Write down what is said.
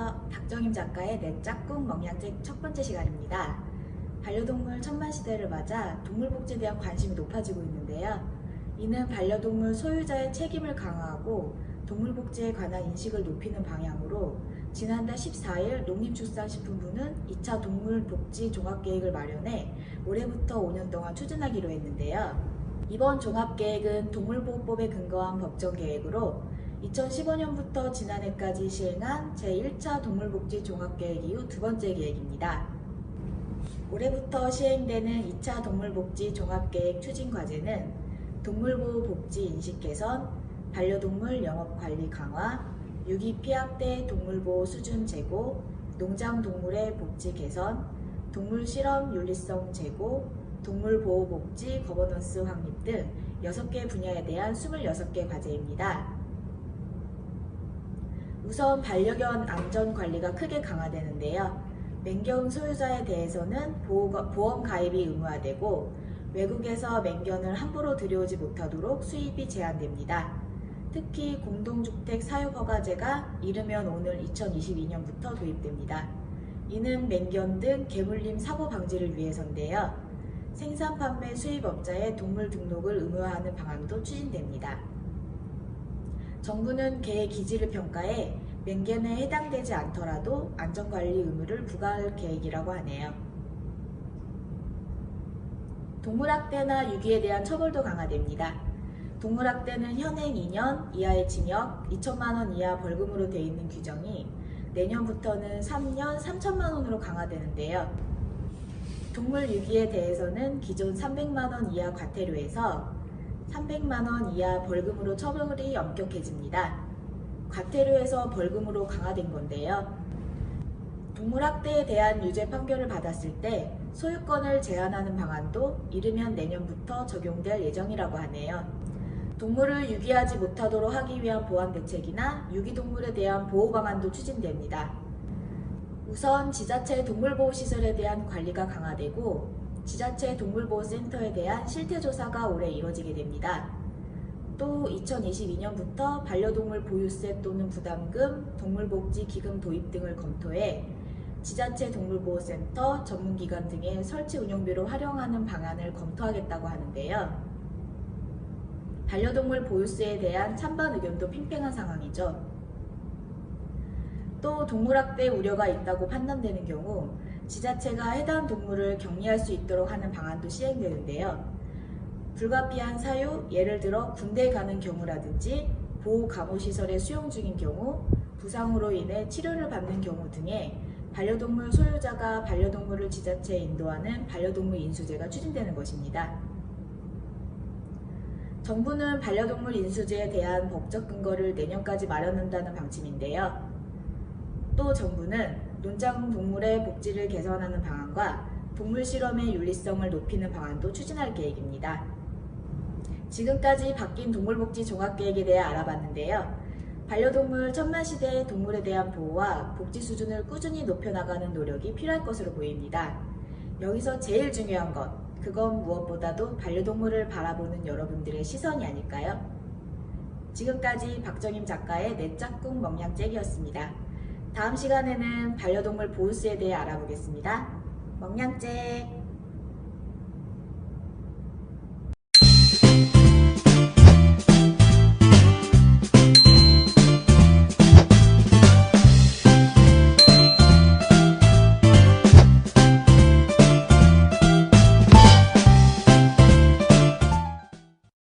안녕하세요. 박정임 작가의 내 짝꿍 먹냥책 첫 번째 시간입니다. 반려동물 천만 시대를 맞아 동물복지에 대한 관심이 높아지고 있는데요. 이는 반려동물 소유자의 책임을 강화하고 동물복지에 관한 인식을 높이는 방향으로 지난달 14일 농림축산식품부는 2차 동물복지 종합계획을 마련해 올해부터 5년 동안 추진하기로 했는데요. 이번 종합계획은 동물보호법에 근거한 법정계획으로 2015년부터 지난해까지 시행한 제1차 동물복지 종합계획 이후 두 번째 계획입니다. 올해부터 시행되는 2차 동물복지 종합계획 추진과제는 동물보호 복지 인식 개선, 반려동물 영업관리 강화, 유기피학대 동물보호 수준 제고, 농장동물의 복지 개선, 동물실험 윤리성 제고, 동물보호복지 거버넌스 확립 등 6개 분야에 대한 26개 과제입니다. 우선 반려견 안전관리가 크게 강화되는데요. 맹견 소유자에 대해서는 보험 가입이 의무화되고 외국에서 맹견을 함부로 들여오지 못하도록 수입이 제한됩니다. 특히 공동주택 사육허가제가 이르면 오늘 2022년부터 도입됩니다. 이는 맹견 등 개물림 사고 방지를 위해서인데요. 생산, 판매, 수입업자의 동물 등록을 의무화하는 방안도 추진됩니다. 정부는 개의 기질을 평가해 맹견에 해당되지 않더라도 안전관리 의무를 부과할 계획이라고 하네요. 동물학대나 유기에 대한 처벌도 강화됩니다. 동물학대는 현행 2년 이하의 징역, 2천만 원 이하 벌금으로 되어 있는 규정이 내년부터는 3년 3천만 원으로 강화되는데요. 동물 유기에 대해서는 기존 300만 원 이하 과태료에서 300만 원 이하 벌금으로 처벌이 엄격해집니다. 과태료에서 벌금으로 강화된 건데요. 동물학대에 대한 유죄 판결을 받았을 때 소유권을 제한하는 방안도 이르면 내년부터 적용될 예정이라고 하네요. 동물을 유기하지 못하도록 하기 위한 보완 대책이나 유기동물에 대한 보호 방안도 추진됩니다. 우선 지자체 동물보호시설에 대한 관리가 강화되고 지자체 동물보호센터에 대한 실태조사가 올해 이뤄지게 됩니다. 또 2022년부터 반려동물 보유세 또는 부담금, 동물복지 기금 도입 등을 검토해 지자체 동물보호센터, 전문기관 등의 설치 운영비로 활용하는 방안을 검토하겠다고 하는데요. 반려동물 보유세에 대한 찬반 의견도 팽팽한 상황이죠. 또 동물학대 우려가 있다고 판단되는 경우 지자체가 해당 동물을 격리할 수 있도록 하는 방안도 시행되는데요. 불가피한 사유, 예를 들어 군대에 가는 경우라든지 보호감호시설에 수용 중인 경우, 부상으로 인해 치료를 받는 경우 등에 반려동물 소유자가 반려동물을 지자체에 인도하는 반려동물 인수제가 추진되는 것입니다. 정부는 반려동물 인수제에 대한 법적 근거를 내년까지 마련한다는 방침인데요. 또 정부는 논장동물의 복지를 개선하는 방안과 동물 실험의 윤리성을 높이는 방안도 추진할 계획입니다. 지금까지 바뀐 동물복지 종합계획에 대해 알아봤는데요. 반려동물 천만시대의 동물에 대한 보호와 복지 수준을 꾸준히 높여나가는 노력이 필요할 것으로 보입니다. 여기서 제일 중요한 것, 그건 무엇보다도 반려동물을 바라보는 여러분들의 시선이 아닐까요? 지금까지 박정임 작가의 내 짝꿍 먹냥잭이었습니다. 다음 시간에는 반려동물 보호수에 대해 알아보겠습니다. 먹냥잭!